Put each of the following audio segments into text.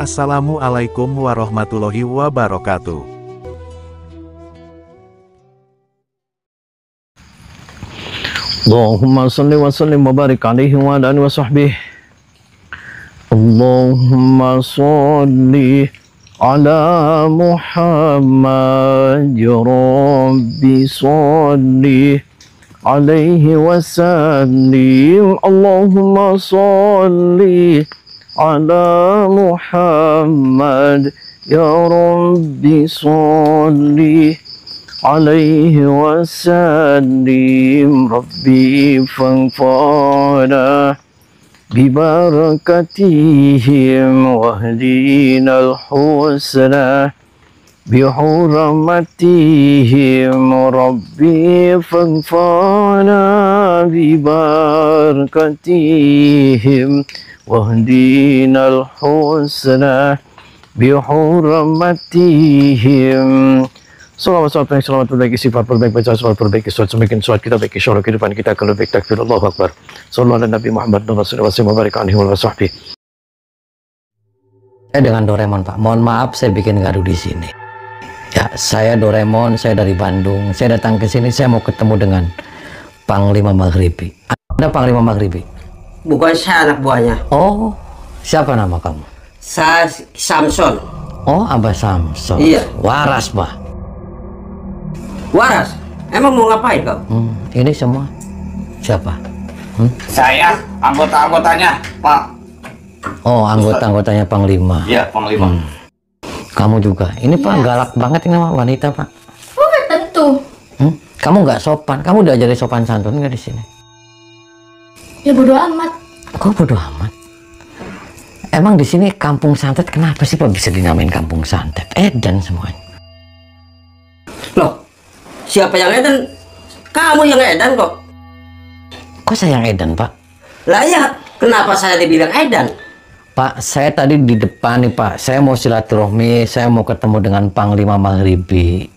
Assalamualaikum warahmatullahi wabarakatuh. Allahumma salli wa sallim wa barik alaihi wa ala alihi wa sahbihi. Allahumma salli ala Muhammad ya Rabbi salli alaihi wa sallim. Allahumma salli ala Muhammad ya Rabbi salli alaihi wasallim. Rabbi fanfa'na bibarakatihim wahdina al-husna bihurmatihim. Rabbi fanfa'na bibarakatihim wahdina al-husna bihurmatihim. Salawat terbaik, sifat terbaik, baca salawat terbaik, semakin salawat kita baik, insyaallah kehidupan kita akan lebih takbir. Allahu Akbar. Sallallahu alaihi Nabi Muhammad Rasulullah sallallahu alaihi wasallam. Saya dengan Doraemon, Pak. Mohon maaf saya bikin gaduh di sini. Ya, saya Doraemon, saya dari Bandung. Saya datang ke sini, saya mau ketemu dengan Panglima Maghribi. Ada Panglima Maghribi? Bukan saya anak buahnya. Oh, siapa nama kamu? Saya Samson. Oh, Abah Samson. Iya. Waras, Pak. Waras? Emang mau ngapain kau? Ini semua siapa? Saya anggota-anggotanya, Pak. Oh, anggota-anggotanya Panglima. Iya, Panglima. Kamu juga. Ini Pak galak banget ini wanita, Pak. Oh, tentu. Kamu nggak sopan. Kamu udah jadi sopan santun nggak di sini? Ya bodo amat. Kok bodo amat? Emang di sini kampung santet kenapa sih Pak bisa dinamain kampung santet? Edan semuanya. Loh, siapa yang edan? Kamu yang edan kok. Kok saya yang edan, Pak? Lah ya, kenapa saya dibilang edan? Pak, saya tadi di depan nih, Pak. Saya mau silaturahmi, saya mau ketemu dengan Panglima Maghribi.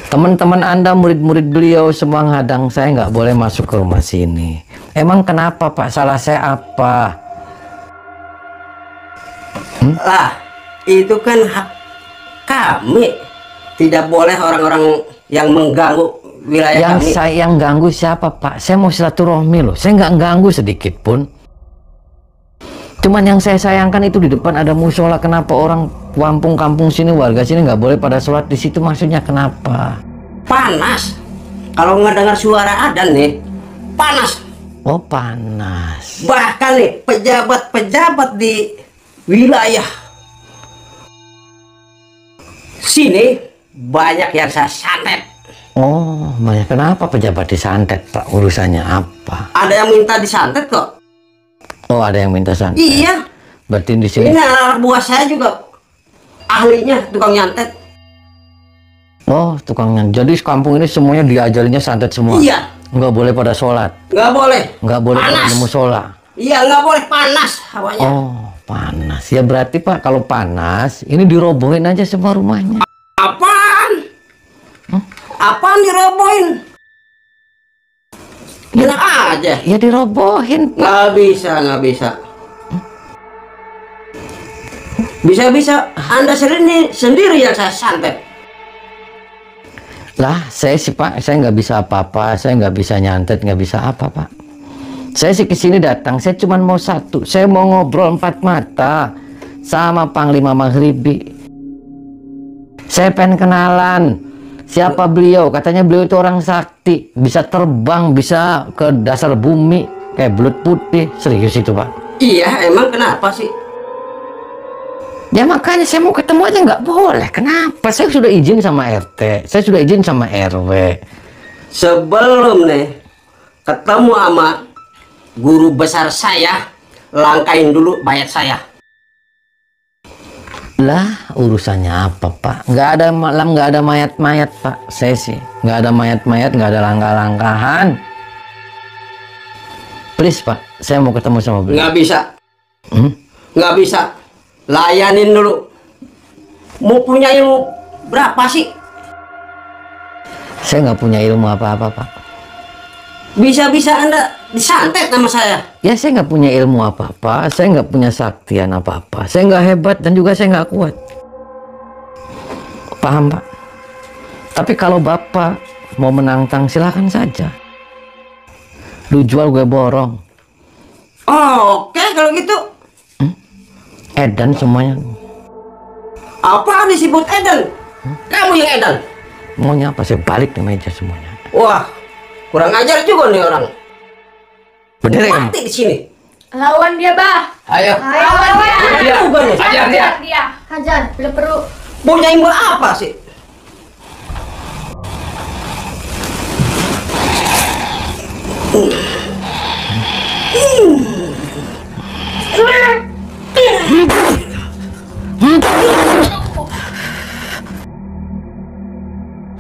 Teman-teman Anda, murid-murid beliau semua ngadang saya nggak boleh masuk ke rumah sini. Emang kenapa, Pak? Salah saya apa? Lah, itu kan hak kami. Tidak boleh orang-orang yang mengganggu wilayah kami. Yang saya yang ganggu siapa, Pak? Saya mau silaturahmi loh. Saya nggak ganggu sedikit pun. Cuman yang saya sayangkan itu di depan ada musola. Kenapa orang kampung sini, warga sini nggak boleh pada sholat di situ? Maksudnya kenapa? Panas. Kalau nggak dengar suara adzan nih, panas. Oh, panas. Bahkan nih pejabat-pejabat di wilayah sini banyak yang saya santet. Oh, banyak. Kenapa pejabat disantet, Pak? Urusannya apa? Ada yang minta disantet kok. Oh, ada yang minta santet. Iya. Berarti di sini. Ini anak buah saya juga ahlinya tukang nyantet. Oh, tukang nyantet. Jadi kampung ini semuanya diajarinya santet semua. Iya. Nggak boleh pada sholat. Nggak boleh. Nggak boleh Panas. pada musola. Iya, nggak boleh panas hawanya. Oh, panas. Ya berarti Pak, kalau panas, ini dirobohin aja semua rumahnya. Apaan? Apaan dirobohin? Enak aja. Ya dirobohin, Pak. Nggak bisa, nggak bisa. Bisa-bisa Anda sendiri yang saya santet. Lah, saya sih Pak, saya nggak bisa apa-apa. Saya nggak bisa nyantet, nggak bisa apa, Pak. Saya sih kesini datang, saya cuma mau satu. Saya mau ngobrol 4 mata sama Panglima Maghribi. Saya pengen kenalan. Siapa beliau? Katanya beliau itu orang sakti, bisa terbang, bisa ke dasar bumi kayak belut putih. Serius itu, Pak? Iya, emang kenapa sih? Ya makanya saya mau ketemu aja nggak boleh. Kenapa? Saya sudah izin sama RT, saya sudah izin sama RW. Sebelum nih ketemu sama guru besar saya, langkain dulu mayat saya. Lah, urusannya apa, Pak? Nggak ada malam, nggak ada mayat-mayat, Pak. Saya sih nggak ada mayat-mayat, nggak ada langkah-langkahan. Please, Pak, saya mau ketemu sama beliau. Nggak bisa. Nggak bisa. Layanin dulu. Mau punya ilmu berapa sih? Saya nggak punya ilmu apa-apa, Pak. Bisa-bisa Anda disantet sama saya. Ya saya nggak punya ilmu apa-apa, saya nggak punya saktian apa-apa, saya nggak hebat dan juga saya nggak kuat. Paham Pak? Tapi kalau Bapak mau menantang silahkan saja. Lu jual gue borong. Oh, oke kalau gitu. Edan semuanya. Apa disebut edan? Kamu yang edan. Maunya apa? Saya balik di meja semuanya. Wah, kurang ajar juga nih orang. Bener ya? Mati di sini. Lawan dia, Bah. Ayo. Lawan dia. Dia juga nih. Hajar dia. Dia. Hajar, belum perlu. Punya imbal apa sih?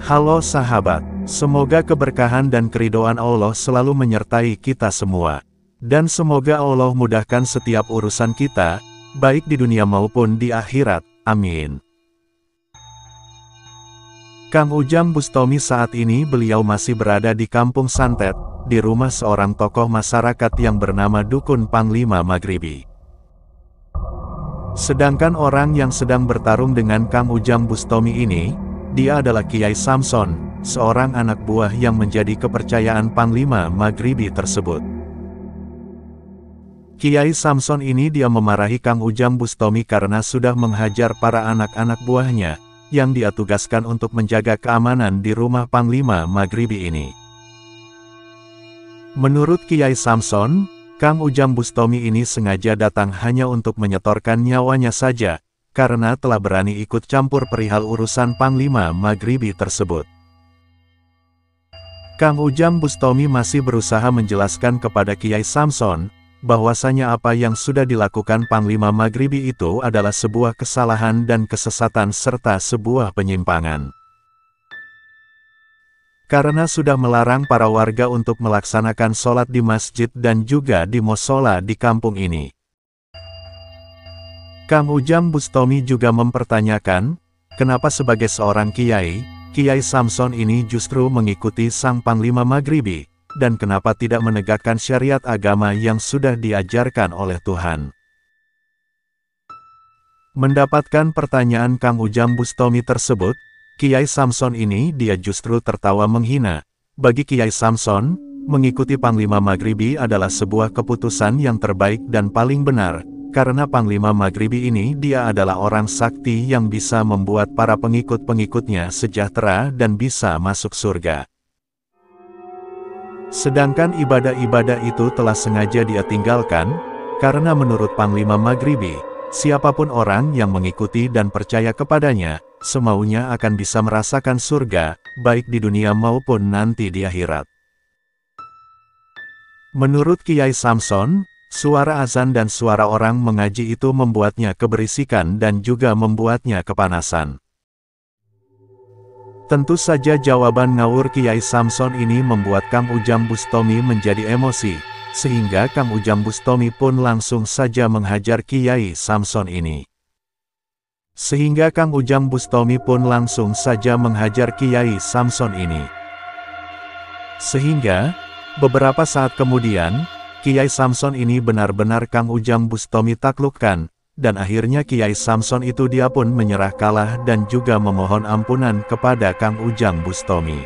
Halo sahabat, semoga keberkahan dan keridhaan Allah selalu menyertai kita semua. Dan semoga Allah mudahkan setiap urusan kita, baik di dunia maupun di akhirat. Amin. Kang Ujang Bustomi saat ini beliau masih berada di Kampung Santet, di rumah seorang tokoh masyarakat yang bernama Dukun Panglima Maghribi. Sedangkan orang yang sedang bertarung dengan Kang Ujang Bustomi ini, dia adalah Kiai Samson, seorang anak buah yang menjadi kepercayaan Panglima Maghribi tersebut. Kiai Samson ini dia memarahi Kang Ujang Bustomi karena sudah menghajar para anak-anak buahnya, yang dia tugaskan untuk menjaga keamanan di rumah Panglima Maghribi ini. Menurut Kiai Samson, Kang Ujang Bustomi ini sengaja datang hanya untuk menyetorkan nyawanya saja, karena telah berani ikut campur perihal urusan Panglima Maghribi tersebut. Kang Ujang Bustomi masih berusaha menjelaskan kepada Kiai Samson, bahwasanya apa yang sudah dilakukan Panglima Maghribi itu adalah sebuah kesalahan dan kesesatan serta sebuah penyimpangan. Karena sudah melarang para warga untuk melaksanakan sholat di masjid dan juga di musola di kampung ini. Kang Ujang Bustomi juga mempertanyakan, kenapa sebagai seorang kiai, Kiai Samson ini justru mengikuti sang Panglima Maghribi, dan kenapa tidak menegakkan syariat agama yang sudah diajarkan oleh Tuhan. Mendapatkan pertanyaan Kang Ujang Bustomi tersebut, Kiai Samson ini dia justru tertawa menghina. Bagi Kiai Samson, mengikuti Panglima Maghribi adalah sebuah keputusan yang terbaik dan paling benar, karena Panglima Maghribi ini dia adalah orang sakti yang bisa membuat para pengikut-pengikutnya sejahtera dan bisa masuk surga. Sedangkan ibadah-ibadah itu telah sengaja dia tinggalkan, karena menurut Panglima Maghribi, siapapun orang yang mengikuti dan percaya kepadanya, semaunya akan bisa merasakan surga, baik di dunia maupun nanti di akhirat. Menurut Kiai Samson, suara azan dan suara orang mengaji itu membuatnya keberisikan dan juga membuatnya kepanasan. Tentu saja jawaban ngawur Kiai Samson ini membuat Kang Ujang Bustomi menjadi emosi, sehingga Kang Ujang Bustomi pun langsung saja menghajar Kiai Samson ini. Sehingga Kang Ujang Bustomi pun langsung saja menghajar Kiai Samson ini. Sehingga, beberapa saat kemudian, Kiai Samson ini benar-benar Kang Ujang Bustomi taklukkan, dan akhirnya Kiai Samson itu dia pun menyerah kalah dan juga memohon ampunan kepada Kang Ujang Bustomi.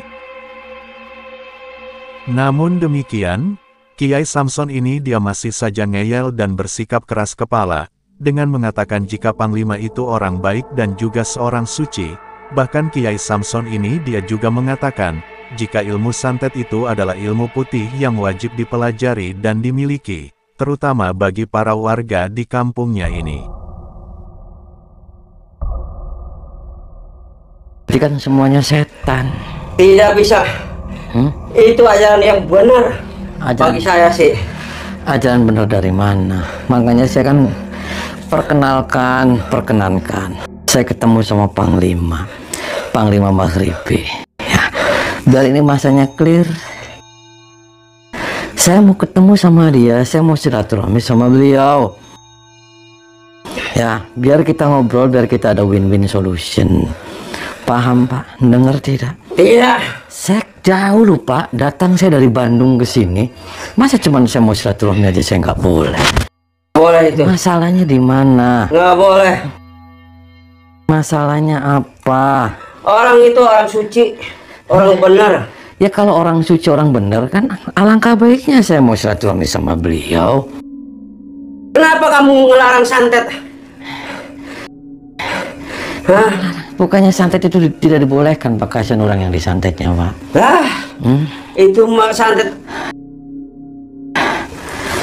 Namun demikian, Kiai Samson ini dia masih saja ngeyel dan bersikap keras kepala, dengan mengatakan jika Panglima itu orang baik dan juga seorang suci. Bahkan Kiai Samson ini dia juga mengatakan, jika ilmu santet itu adalah ilmu putih yang wajib dipelajari dan dimiliki, terutama bagi para warga di kampungnya ini. Jadi kan semuanya setan. Tidak bisa. Itu ajaran yang benar. Bagi saya sih. Ajaran benar dari mana? Makanya saya kan perkenankan. Saya ketemu sama Panglima Maghribi. Ya, biar ini masanya clear. Saya mau ketemu sama dia, saya mau silaturahmi sama beliau. Ya, biar kita ngobrol, biar kita ada win-win solution. Paham Pak? Dengar tidak? Tidak. Saya jauh loh Pak, datang saya dari Bandung ke sini. Masa cuman saya mau silaturahmi aja saya nggak boleh? Boleh itu. Masalahnya di mana? Nggak boleh. Masalahnya apa? Orang itu orang suci, orang benar. Ya kalau orang suci, orang benar kan alangkah baiknya saya mau silaturahmi sama beliau. Kenapa kamu ngelarang santet? Hah? Bukannya santet itu tidak dibolehkan Pak, kasihan orang yang disantetnya Pak. Lah, itu mah santet.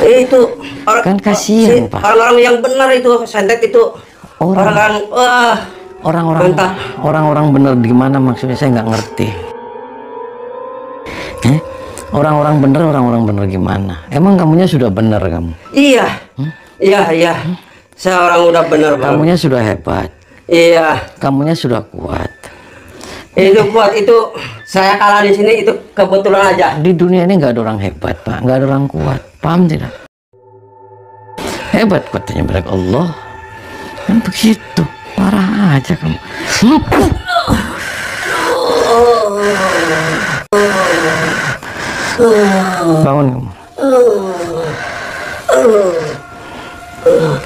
Itu orang Kan kasihan, Pak. Orang-orang yang benar itu santet itu. Orang-orang benar di mana maksudnya saya nggak ngerti. Orang-orang benar gimana? Emang kamunya sudah benar kamu? Iya. Iya. Saya orang udah benar, Bang. Kamunya sudah hebat. Iya. Kamunya sudah kuat. Itu kuat itu saya kalah di sini itu kebetulan aja. Di dunia ini nggak ada orang hebat Pak, nggak ada orang kuat. Paham tidak? Hebat katanya milik Allah. Kan begitu. Parah aja kamu. Bangun kamu.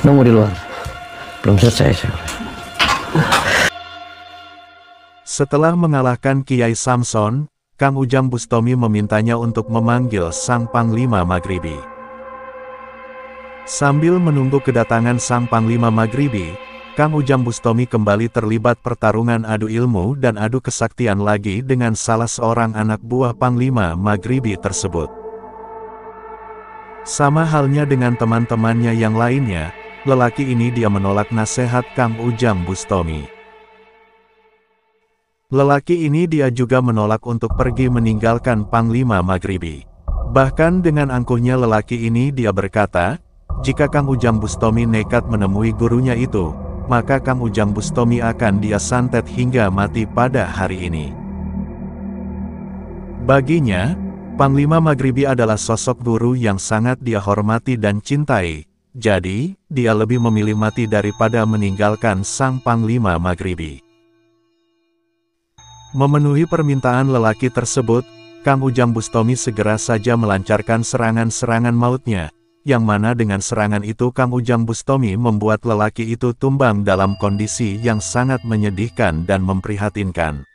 Nunggu di luar. Belum selesai. Setelah mengalahkan Kiai Samson, Kang Ujang Bustomi memintanya untuk memanggil Sang Panglima Maghribi. Sambil menunggu kedatangan Sang Panglima Maghribi, Kang Ujang Bustomi kembali terlibat pertarungan adu ilmu dan adu kesaktian lagi dengan salah seorang anak buah Panglima Maghribi tersebut. Sama halnya dengan teman-temannya yang lainnya, lelaki ini dia menolak nasihat Kang Ujang Bustomi. Lelaki ini dia juga menolak untuk pergi meninggalkan Panglima Maghribi. Bahkan dengan angkuhnya lelaki ini dia berkata, jika Kang Ujang Bustomi nekat menemui gurunya itu, maka Kang Ujang Bustomi akan dia santet hingga mati pada hari ini. Baginya, Panglima Maghribi adalah sosok guru yang sangat dia hormati dan cintai, jadi, dia lebih memilih mati daripada meninggalkan Sang Panglima Maghribi. Memenuhi permintaan lelaki tersebut, Kang Ujang Bustomi segera saja melancarkan serangan-serangan mautnya, yang mana dengan serangan itu Kang Ujang Bustomi membuat lelaki itu tumbang dalam kondisi yang sangat menyedihkan dan memprihatinkan.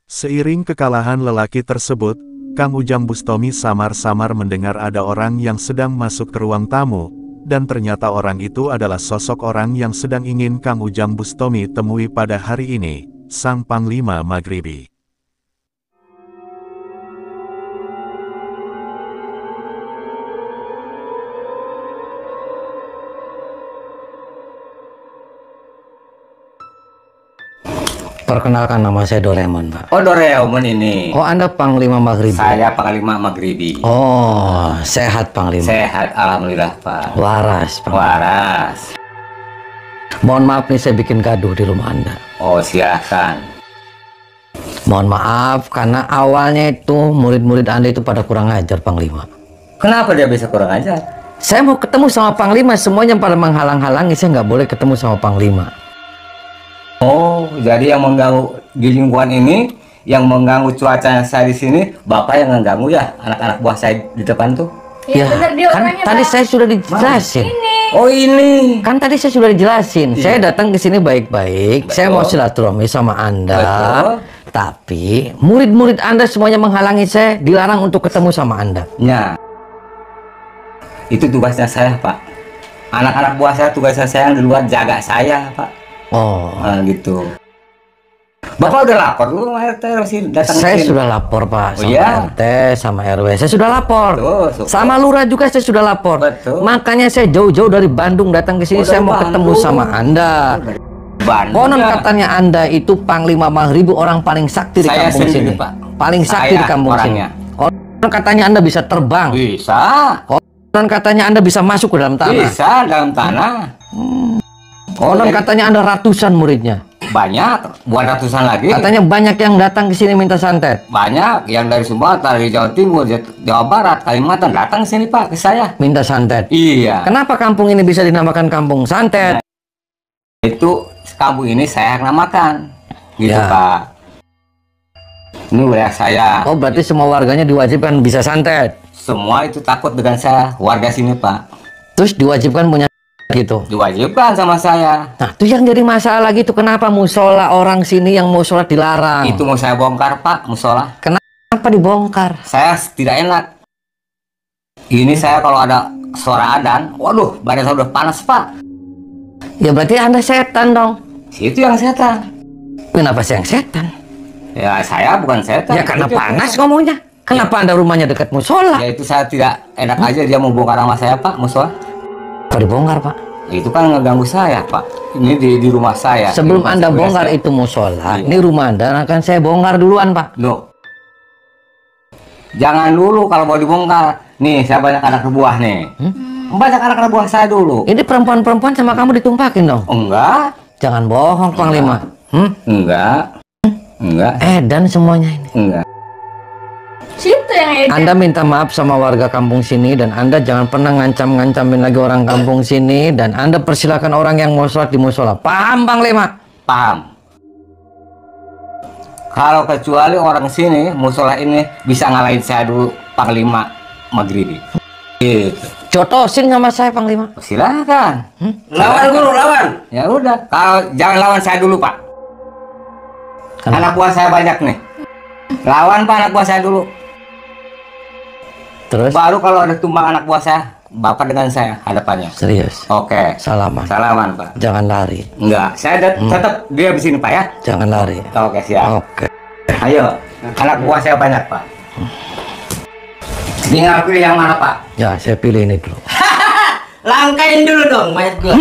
Seiring kekalahan lelaki tersebut, Kang Ujang Bustomi samar-samar mendengar ada orang yang sedang masuk ke ruang tamu, dan ternyata orang itu adalah sosok orang yang sedang ingin Kang Ujang Bustomi temui pada hari ini, Sang Panglima Maghribi. Perkenalkan, nama saya Doraemon, Pak. Oh, Doraemon ini. Oh, Anda Panglima Maghribi? Saya Panglima Maghribi. Oh, sehat Panglima? Sehat, alhamdulillah, Pak. Waras, Panglima. Waras. Mohon maaf nih saya bikin gaduh di rumah Anda. Oh, silakan. Mohon maaf, karena awalnya itu murid-murid Anda itu pada kurang ajar, Panglima. Kenapa dia bisa kurang ajar? Saya mau ketemu sama Panglima, semuanya pada menghalang-halangi, saya nggak boleh ketemu sama Panglima. Oh, jadi yang mengganggu di lingkungan ini, yang mengganggu cuaca saya di sini, Bapak yang mengganggu ya, anak-anak buah saya di depan tuh. Ya, bener, dia kan orangnya, tadi Pak. saya sudah dijelasin. Oh, ini. Kan tadi saya sudah dijelasin. Saya datang ke sini baik-baik. Saya mau silaturahmi sama Anda. Betul. Tapi murid-murid Anda semuanya menghalangi saya, dilarang untuk ketemu sama Anda. Ya. Itu tugasnya saya, Pak. Anak-anak buah saya tugasnya saya yang di luar jaga saya, Pak. Oh. Nah, gitu. Bapak udah lapor dulu sama RT masih datang Saya sini. sudah lapor, Pak, sama iya? RT, sama RW. Saya sudah lapor. Betul. Sama lurah juga saya sudah lapor. Betul. Makanya saya jauh-jauh dari Bandung datang ke sini. Oh, Saya dari mau ketemu Bandung. sama Anda. Bandung. Konon ya. katanya Anda itu Panglima Maghribi, orang paling sakti di Saya kampung sendiri, sini. Pak. Paling sakti Saya di kampung orangnya. sini. Konon katanya Anda bisa terbang. Bisa. Konon katanya Anda bisa masuk ke dalam tanah. Bisa dalam tanah. Konon jadi- katanya Anda ratusan muridnya. Banyak, bukan ratusan lagi. Katanya banyak yang datang ke sini minta santet. Banyak yang dari Sumatera, dari Jawa Timur, Jawa Barat, Kalimantan datang sini, Pak, ke saya. Minta santet. Iya. Kenapa kampung ini bisa dinamakan kampung santet? Itu kampung ini saya yang namakan. Gitu, Ya. Pak. Ini wilayah saya. Oh, berarti semua warganya diwajibkan bisa santet. Semua itu takut dengan saya, warga sini Pak. Terus diwajibkan punya gitu. Diwajibkan sama saya. Nah, itu yang jadi masalah gitu. Kenapa musola orang sini yang mau sholat dilarang? Itu mau saya bongkar Pak, musola. Kenapa dibongkar? Saya tidak enak. Ini saya kalau ada suara adzan, waduh, badan saya udah panas Pak. Ya berarti Anda setan dong. Itu yang setan. Kenapa saya yang setan? Ya saya bukan setan. Ya karena Itu panas setan. ngomongnya. Kenapa Anda rumahnya dekat musola? Ya itu saya tidak enak aja dia mau bongkar sama saya Pak, musola. Kok dibongkar, Pak? Itu kan ngeganggu saya Pak. Ini di rumah saya. Sebelum Di rumah Anda saya. bongkar itu musola, Iya. ini rumah Anda akan saya bongkar duluan, Pak. Loh. Jangan dulu kalau mau dibongkar. Nih, saya banyak anak buah nih. Banyak anak buah saya dulu. Ini perempuan-perempuan sama kamu ditumpakin dong. Enggak. Jangan bohong, Panglima. Enggak. Enggak. Dan semuanya ini. Enggak. Situ yang edan. Anda minta maaf sama warga kampung sini dan Anda jangan pernah ngancam-ngancamin lagi orang kampung sini dan Anda persilakan orang yang mau sholat di musola. Paham, Panglima? Paham. Kalau kecuali orang sini, musola ini bisa ngalahin saya dulu Panglima Maghribi. Gitu. Jotosin sama saya, Panglima. Silakan. Lawan guru, lawan. Ya udah. Kalau jangan lawan saya dulu Pak. Kenapa? Anak buah saya banyak nih. Lawan Pak anak buah saya dulu. Terus? Baru kalau ada tumbang anak buah saya, Bapak dengan saya hadapannya. Serius. Oke. Salaman. Salaman Pak. Jangan lari. Enggak, saya tetap dia di sini Pak ya. Jangan lari. Oke siap. Oke. Ayo, anak buah saya banyak Pak. Tinggal pilih yang mana Pak? Ya, saya pilih ini dulu. Langkain dulu dong mayat gua.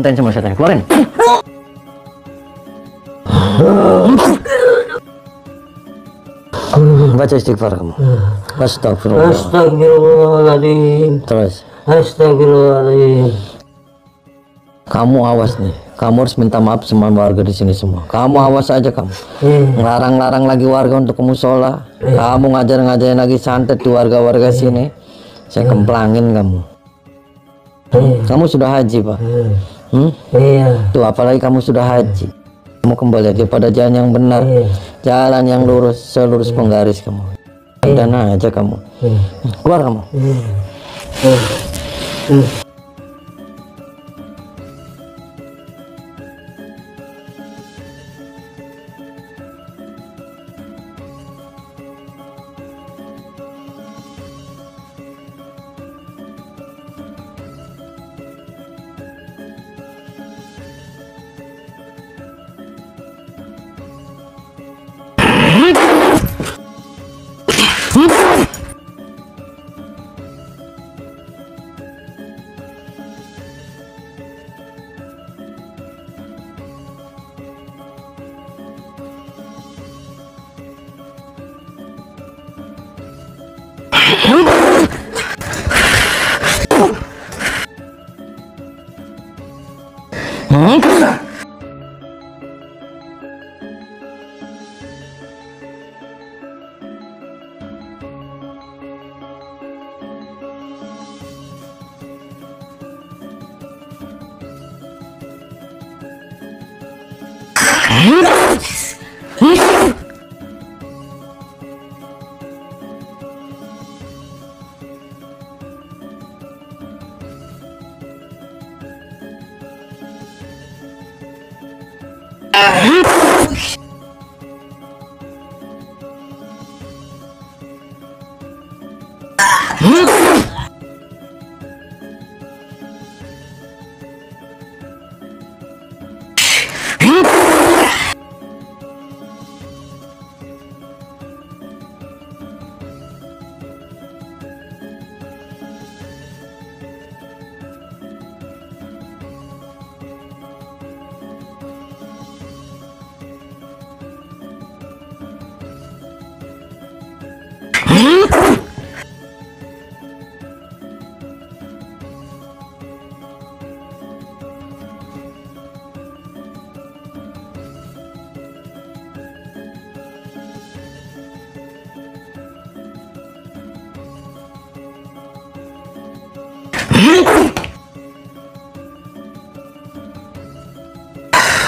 muntahin sama setan, keluarin. Baca istighfar kamu. Astagfirullah. Astagfirullahaladzim. Terus. Astagfirullahaladzim. Kamu awas nih. Kamu harus minta maaf sama warga di sini semua. Kamu awas aja kamu. Ngelarang-larang lagi warga untuk ke musola. Kamu ngajar-ngajarin lagi santet di warga-warga sini. Saya kemplangin kamu. Kamu sudah haji, Pak. Iya. Tuh, apalagi kamu sudah haji. Kamu kembali lagi pada jalan yang benar. Jalan yang lurus, selurus penggaris kamu. Dan aja kamu. Keluar kamu.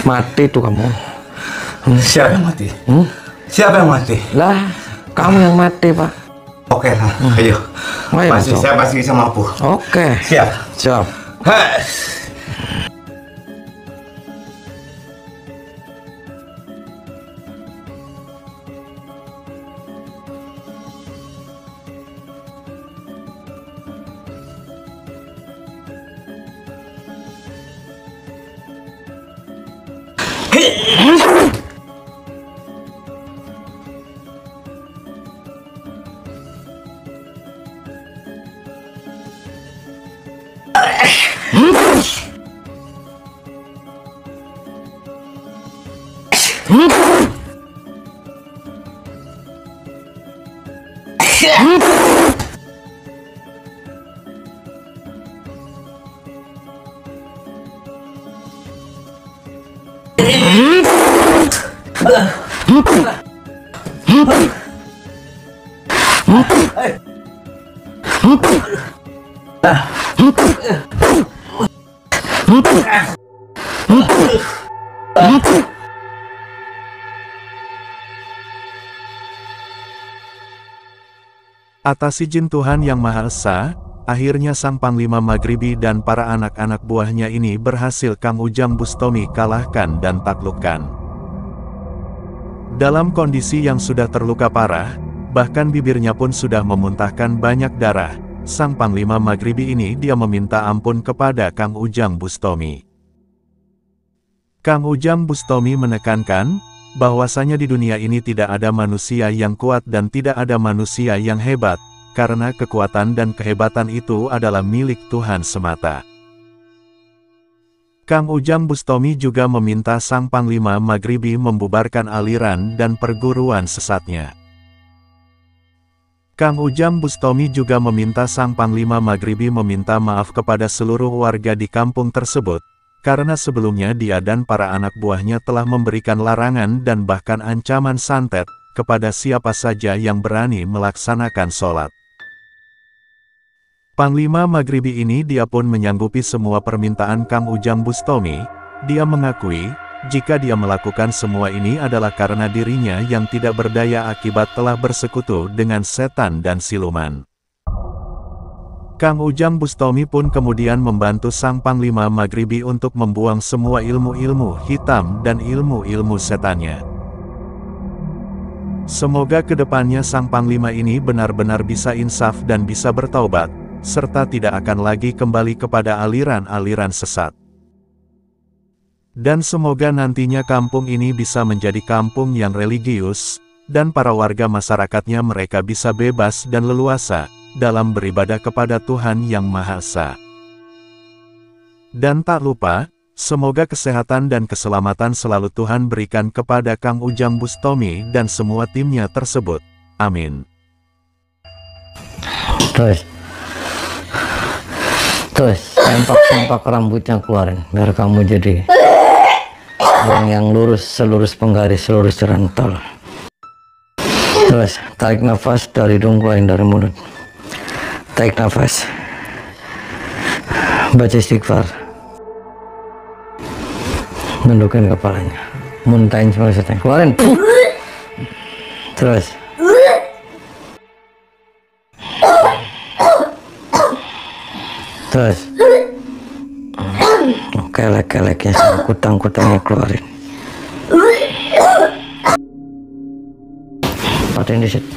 Mati tuh kamu. Siapa yang mati? Siapa yang mati? Lah, kamu yang mati, Pak. Oke lah, ayo. Ayo, Pasti, masuk. saya pasti bisa mampu. Oke. Siap. Siap. Hes. Atas izin Tuhan Yang Maha Esa, akhirnya sang Panglima Maghribi dan para anak-anak buahnya ini berhasil Kang Ujang Bustomi kalahkan dan taklukkan. Dalam kondisi yang sudah terluka parah, bahkan bibirnya pun sudah memuntahkan banyak darah, sang Panglima Maghribi ini dia meminta ampun kepada Kang Ujang Bustomi. Kang Ujang Bustomi menekankan, bahwasanya di dunia ini tidak ada manusia yang kuat dan tidak ada manusia yang hebat, karena kekuatan dan kehebatan itu adalah milik Tuhan semata. Kang Ujang Bustami juga meminta Sang Panglima Maghribi membubarkan aliran dan perguruan sesatnya. Kang Ujang Bustami juga meminta Sang Panglima Maghribi meminta maaf kepada seluruh warga di kampung tersebut, karena sebelumnya dia dan para anak buahnya telah memberikan larangan dan bahkan ancaman santet kepada siapa saja yang berani melaksanakan sholat. Panglima Maghribi ini dia pun menyanggupi semua permintaan Kang Ujang Bustami. Dia mengakui, jika dia melakukan semua ini adalah karena dirinya yang tidak berdaya akibat telah bersekutu dengan setan dan siluman. Kang Ujang Bustami pun kemudian membantu Sang Panglima Maghribi untuk membuang semua ilmu-ilmu hitam dan ilmu-ilmu setannya. Semoga kedepannya Sang Panglima ini benar-benar bisa insaf dan bisa bertaubat, serta tidak akan lagi kembali kepada aliran-aliran sesat. Dan semoga nantinya kampung ini bisa menjadi kampung yang religius, dan para warga masyarakatnya mereka bisa bebas dan leluasa dalam beribadah kepada Tuhan Yang Maha Esa. Dan tak lupa, semoga kesehatan dan keselamatan selalu Tuhan berikan kepada Kang Ujang Bustami dan semua timnya tersebut. Amin. Terus sempak-sempak rambutnya keluarin, biar kamu jadi orang yang lurus, selurus penggaris, selurus jerantol. Terus tarik nafas dari hidung, keluarin dari mulut. Tarik nafas, baca istighfar, nundukin kepalanya, muntahin semua setan, keluarin. Terus kelek-keleknya sama kutang-kutangnya keluarin. Patin di situ.